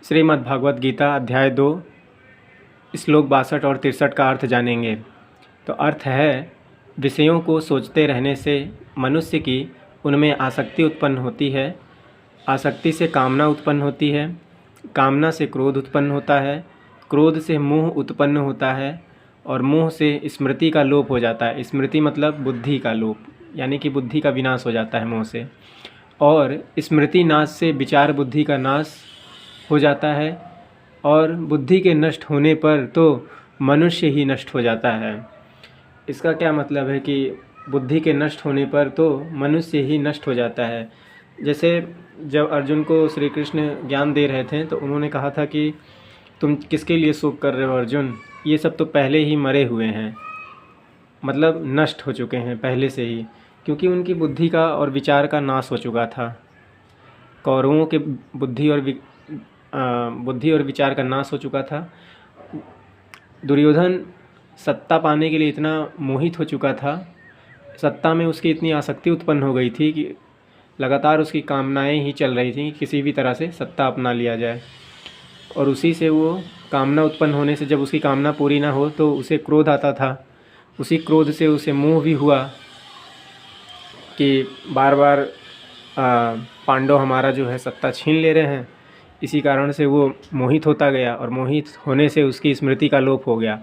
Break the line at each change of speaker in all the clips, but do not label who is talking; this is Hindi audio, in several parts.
श्रीमद् भागवत गीता अध्याय 2 श्लोक 62 और 63 का अर्थ जानेंगे। तो अर्थ है, विषयों को सोचते रहने से मनुष्य की उनमें आसक्ति उत्पन्न होती है। आसक्ति से कामना उत्पन्न होती है। कामना से क्रोध उत्पन्न होता है। क्रोध से मोह उत्पन्न होता है और मोह से स्मृति का लोप हो जाता है। स्मृति मतलब बुद्धि का लोप, यानी कि बुद्धि का विनाश हो जाता है मोह से। और स्मृति नाश से विचार बुद्धि का नाश हो जाता है और बुद्धि के नष्ट होने पर तो मनुष्य ही नष्ट हो जाता है। इसका क्या मतलब है कि बुद्धि के नष्ट होने पर तो मनुष्य ही नष्ट हो जाता है। जैसे जब अर्जुन को श्री कृष्ण ज्ञान दे रहे थे तो उन्होंने कहा था कि तुम किसके लिए शोक कर रहे हो अर्जुन, ये सब तो पहले ही मरे हुए हैं, मतलब नष्ट हो चुके हैं पहले से ही, क्योंकि उनकी बुद्धि का और विचार का नाश हो चुका था। कौरवों के बुद्धि और विचार का नाश हो चुका था। दुर्योधन सत्ता पाने के लिए इतना मोहित हो चुका था, सत्ता में उसकी इतनी आसक्ति उत्पन्न हो गई थी कि लगातार उसकी कामनाएं ही चल रही थी, किसी भी तरह से सत्ता अपना लिया जाए। और उसी से वो कामना उत्पन्न होने से जब उसकी कामना पूरी ना हो तो उसे क्रोध आता था। उसी क्रोध से उसे मोह भी हुआ कि बार बार पांडव हमारा जो है सत्ता छीन ले रहे हैं। इसी कारण से वो मोहित होता गया और मोहित होने से उसकी स्मृति का लोप हो गया।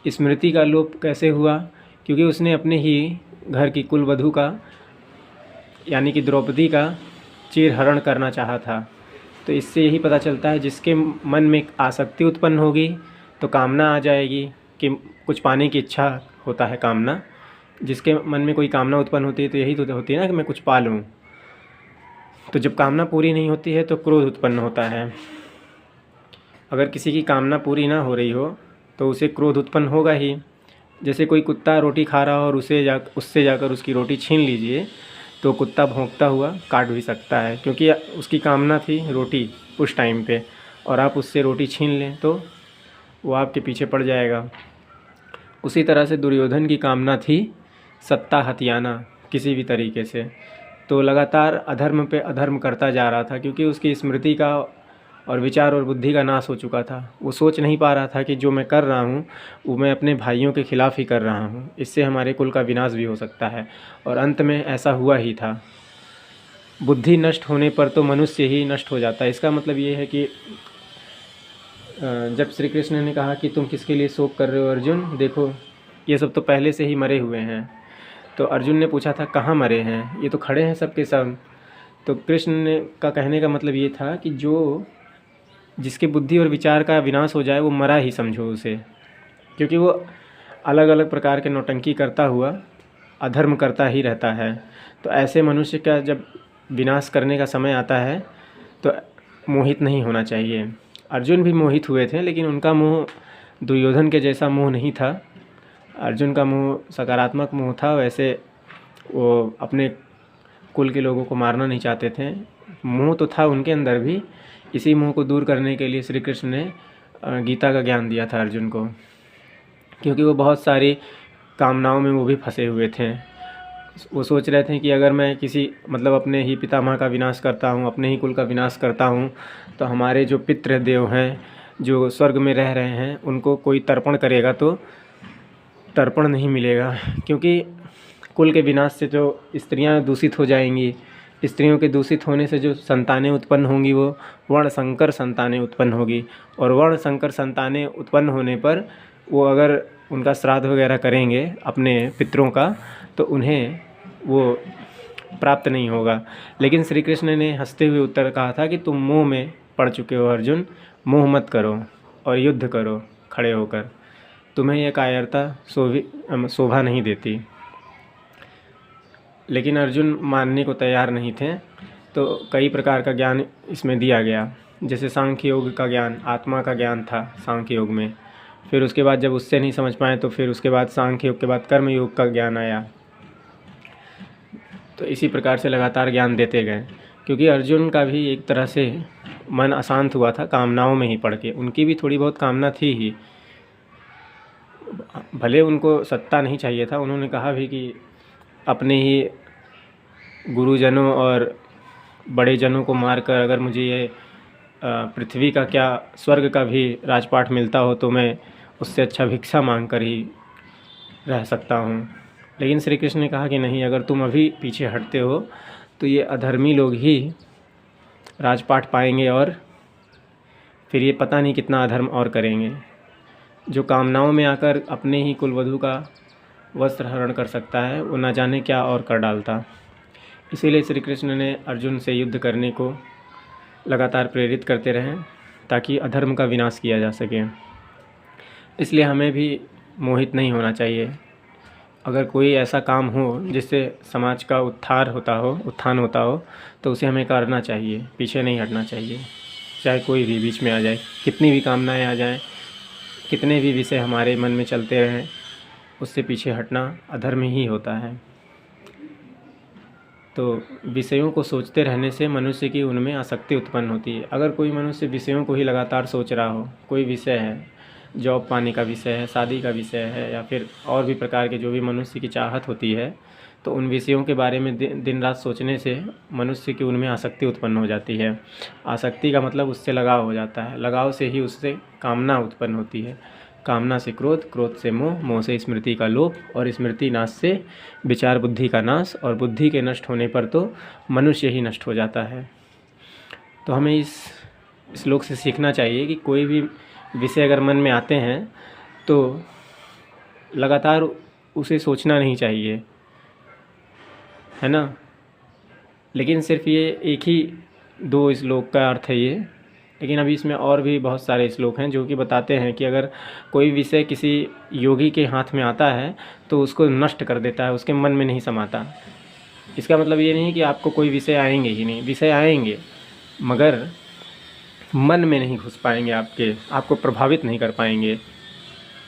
स्मृति का लोप कैसे हुआ? क्योंकि उसने अपने ही घर की कुलवधू का, यानी कि द्रौपदी का चीरहरण करना चाहा था। तो इससे यही पता चलता है, जिसके मन में आसक्ति उत्पन्न होगी तो कामना आ जाएगी कि कुछ पाने की इच्छा होता है कामना। जिसके मन में कोई कामना उत्पन्न होती है तो यही तो होती है ना कि मैं कुछ पा लूँ। तो जब कामना पूरी नहीं होती है तो क्रोध उत्पन्न होता है। अगर किसी की कामना पूरी ना हो रही हो तो उसे क्रोध उत्पन्न होगा ही। जैसे कोई कुत्ता रोटी खा रहा हो और उससे जाकर उसकी रोटी छीन लीजिए तो कुत्ता भौंकता हुआ काट भी सकता है, क्योंकि उसकी कामना थी रोटी उस टाइम पे, और आप उससे रोटी छीन लें तो वो आपके पीछे पड़ जाएगा। उसी तरह से दुर्योधन की कामना थी सत्ता हथियाना किसी भी तरीके से, तो लगातार अधर्म पे अधर्म करता जा रहा था, क्योंकि उसकी स्मृति का और विचार और बुद्धि का नाश हो चुका था। वो सोच नहीं पा रहा था कि जो मैं कर रहा हूँ वो मैं अपने भाइयों के खिलाफ़ ही कर रहा हूँ, इससे हमारे कुल का विनाश भी हो सकता है। और अंत में ऐसा हुआ ही था। बुद्धि नष्ट होने पर तो मनुष्य ही नष्ट हो जाता है। इसका मतलब ये है कि जब श्री कृष्ण ने कहा कि तुम किसके लिए शोक कर रहे हो अर्जुन, देखो ये सब तो पहले से ही मरे हुए हैं। तो अर्जुन ने पूछा था कहाँ मरे हैं, ये तो खड़े हैं सब के सब। तो कृष्ण ने का कहने का मतलब ये था कि जिसके बुद्धि और विचार का विनाश हो जाए वो मरा ही समझो उसे, क्योंकि वो अलग अलग प्रकार के नौटंकी करता हुआ अधर्म करता ही रहता है। तो ऐसे मनुष्य का जब विनाश करने का समय आता है तो मोहित नहीं होना चाहिए। अर्जुन भी मोहित हुए थे, लेकिन उनका मोह दुर्योधन के जैसा मोह नहीं था। अर्जुन का मोह सकारात्मक मोह था, वैसे वो अपने कुल के लोगों को मारना नहीं चाहते थे। मोह तो था उनके अंदर भी। इसी मोह को दूर करने के लिए श्री कृष्ण ने गीता का ज्ञान दिया था अर्जुन को, क्योंकि वो बहुत सारी कामनाओं में वो भी फंसे हुए थे। वो सोच रहे थे कि अगर मैं मतलब अपने ही पितामह का विनाश करता हूँ, अपने ही कुल का विनाश करता हूँ, तो हमारे जो पितृदेव हैं जो स्वर्ग में रह रहे हैं उनको कोई तर्पण करेगा तो तर्पण नहीं मिलेगा, क्योंकि कुल के विनाश से जो स्त्रियां दूषित हो जाएंगी, स्त्रियों के दूषित होने से जो संतानें उत्पन्न होंगी वो वर्ण संकर संतानें उत्पन्न होगी। और वर्ण संकर संतानें उत्पन्न होने पर वो अगर उनका श्राद्ध वगैरह करेंगे अपने पितरों का तो उन्हें वो प्राप्त नहीं होगा। लेकिन श्री कृष्ण ने हंसते हुए उत्तर कहा था कि तुम मोह में पड़ चुके हो अर्जुन, मोह मत करो और युद्ध करो खड़े होकर, तुम्हें यह कायरता शोभा नहीं देती। लेकिन अर्जुन मानने को तैयार नहीं थे। तो कई प्रकार का ज्ञान इसमें दिया गया, जैसे सांख्य योग का ज्ञान, आत्मा का ज्ञान था सांख्य योग में। फिर उसके बाद जब उससे नहीं समझ पाए तो फिर उसके बाद सांख्य योग के बाद कर्म योग का ज्ञान आया। तो इसी प्रकार से लगातार ज्ञान देते गए, क्योंकि अर्जुन का भी एक तरह से मन अशांत हुआ था कामनाओं में ही पड़ के। उनकी भी थोड़ी बहुत कामना थी ही, भले उनको सत्ता नहीं चाहिए था। उन्होंने कहा भी कि अपने ही गुरुजनों और बड़े जनों को मारकर अगर मुझे ये पृथ्वी का क्या स्वर्ग का भी राजपाट मिलता हो तो मैं उससे अच्छा भिक्षा मांग कर ही रह सकता हूँ। लेकिन श्री कृष्ण ने कहा कि नहीं, अगर तुम अभी पीछे हटते हो तो ये अधर्मी लोग ही राजपाट पाएंगे और फिर ये पता नहीं कितना अधर्म और करेंगे। जो कामनाओं में आकर अपने ही कुलवधू का वस्त्र हरण कर सकता है वो न जाने क्या और कर डालता। इसीलिए श्री कृष्ण ने अर्जुन से युद्ध करने को लगातार प्रेरित करते रहें ताकि अधर्म का विनाश किया जा सके। इसलिए हमें भी मोहित नहीं होना चाहिए। अगर कोई ऐसा काम हो जिससे समाज का उत्थान होता हो तो उसे हमें करना चाहिए, पीछे नहीं हटना चाहिए। चाहे कोई भी बीच में आ जाए, कितनी भी कामनाएं आ जाएं, कितने भी विषय हमारे मन में चलते रहें, उससे पीछे हटना अधर्म ही होता है। तो विषयों को सोचते रहने से मनुष्य की उनमें आसक्ति उत्पन्न होती है। अगर कोई मनुष्य विषयों को ही लगातार सोच रहा हो, कोई विषय है, जॉब पाने का विषय है, शादी का विषय है, या फिर और भी प्रकार के जो भी मनुष्य की चाहत होती है, तो उन विषयों के बारे में दिन रात सोचने से मनुष्य की उनमें आसक्ति उत्पन्न हो जाती है। आसक्ति का मतलब उससे लगाव हो जाता है, लगाव से ही उससे कामना उत्पन्न होती है, कामना से क्रोध, क्रोध से मोह, मोह से स्मृति का लोप, और स्मृति नाश से विचार बुद्धि का नाश, और बुद्धि के नष्ट होने पर तो मनुष्य ही नष्ट हो जाता है। तो हमें इस श्लोक से सीखना चाहिए कि कोई भी विषय अगर मन में आते हैं तो लगातार उसे सोचना नहीं चाहिए, है ना। लेकिन सिर्फ ये एक ही 2 श्लोक का अर्थ है ये, लेकिन अभी इसमें और भी बहुत सारे श्लोक हैं जो कि बताते हैं कि अगर कोई विषय किसी योगी के हाथ में आता है तो उसको नष्ट कर देता है, उसके मन में नहीं समाता। इसका मतलब ये नहीं कि आपको कोई विषय आएंगे ही नहीं, विषय आएंगे मगर मन में नहीं घुस पाएंगे, आपको प्रभावित नहीं कर पाएंगे।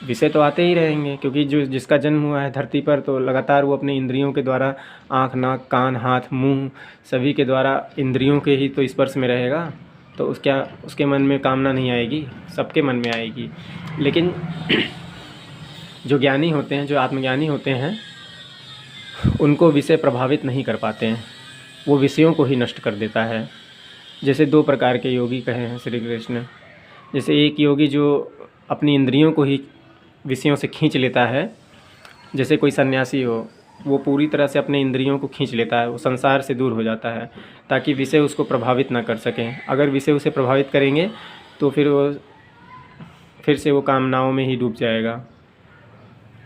विषय तो आते ही रहेंगे क्योंकि जिसका जन्म हुआ है धरती पर तो लगातार वो अपने इंद्रियों के द्वारा, आँख, नाक, कान, हाथ, मुंह सभी के द्वारा इंद्रियों के ही तो स्पर्श में रहेगा। तो उसके मन में कामना नहीं आएगी, सबके मन में आएगी। लेकिन जो ज्ञानी होते हैं, जो आत्मज्ञानी होते हैं, उनको विषय प्रभावित नहीं कर पाते हैं, वो विषयों को ही नष्ट कर देता है। जैसे 2 प्रकार के योगी कहे हैं श्री कृष्ण। जैसे एक योगी जो अपनी इंद्रियों को ही विषयों से खींच लेता है, जैसे कोई सन्यासी हो, वो पूरी तरह से अपने इंद्रियों को खींच लेता है, वो संसार से दूर हो जाता है ताकि विषय उसको प्रभावित ना कर सकें। अगर विषय उसे प्रभावित करेंगे तो फिर से वो कामनाओं में ही डूब जाएगा।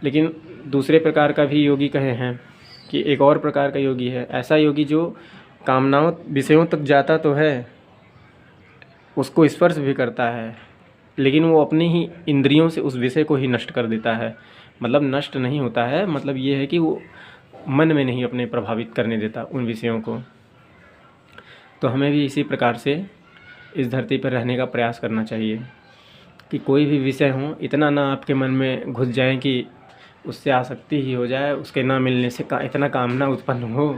लेकिन दूसरे प्रकार का भी योगी कहे हैं कि एक और प्रकार का योगी है, ऐसा योगी जो कामनाओं, विषयों तक जाता तो है, उसको स्पर्श भी करता है, लेकिन वो अपनी ही इंद्रियों से उस विषय को ही नष्ट कर देता है। मतलब नष्ट नहीं होता है, मतलब ये है कि वो मन में नहीं अपने प्रभावित करने देता उन विषयों को। तो हमें भी इसी प्रकार से इस धरती पर रहने का प्रयास करना चाहिए कि कोई भी विषय हो, इतना ना आपके मन में घुस जाए कि उससे आसक्ति ही हो जाए, उसके ना मिलने से इतना कामना उत्पन्न हो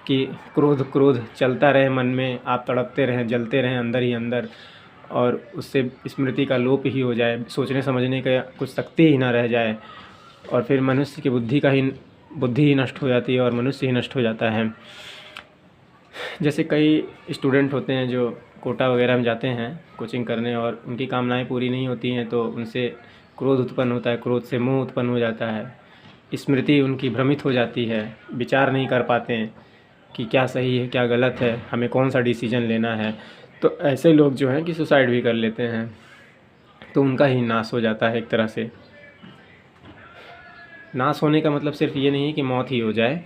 कि क्रोध चलता रहे मन में, आप तड़पते रहें, जलते रहें अंदर ही अंदर, और उससे स्मृति का लोप ही हो जाए, सोचने समझने का कुछ शक्ति ही ना रह जाए, और फिर मनुष्य की बुद्धि ही नष्ट हो जाती है और मनुष्य ही नष्ट हो जाता है। जैसे कई स्टूडेंट होते हैं जो कोटा वगैरह में जाते हैं कोचिंग करने और उनकी कामनाएं पूरी नहीं होती हैं तो उनसे क्रोध उत्पन्न होता है, क्रोध से मोह उत्पन्न हो जाता है, स्मृति उनकी भ्रमित हो जाती है, विचार नहीं कर पाते हैं कि क्या सही है क्या गलत है, हमें कौन सा डिसीजन लेना है। तो ऐसे लोग जो हैं कि सुसाइड भी कर लेते हैं, तो उनका ही नाश हो जाता है एक तरह से। नाश होने का मतलब सिर्फ ये नहीं है कि मौत ही हो जाए,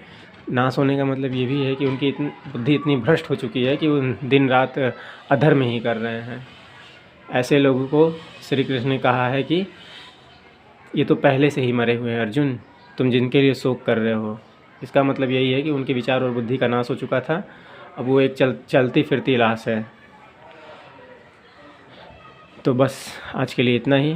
नाश होने का मतलब ये भी है कि उनकी बुद्धि इतनी भ्रष्ट हो चुकी है कि वो दिन रात अधर्म ही कर रहे हैं। ऐसे लोगों को श्री कृष्ण ने कहा है कि ये तो पहले से ही मरे हुए हैं अर्जुन, तुम जिनके लिए शोक कर रहे हो। इसका मतलब यही है कि उनके विचार और बुद्धि का नाश हो चुका था, अब वो एक चलती फिरती लाश है। तो बस आज के लिए इतना ही।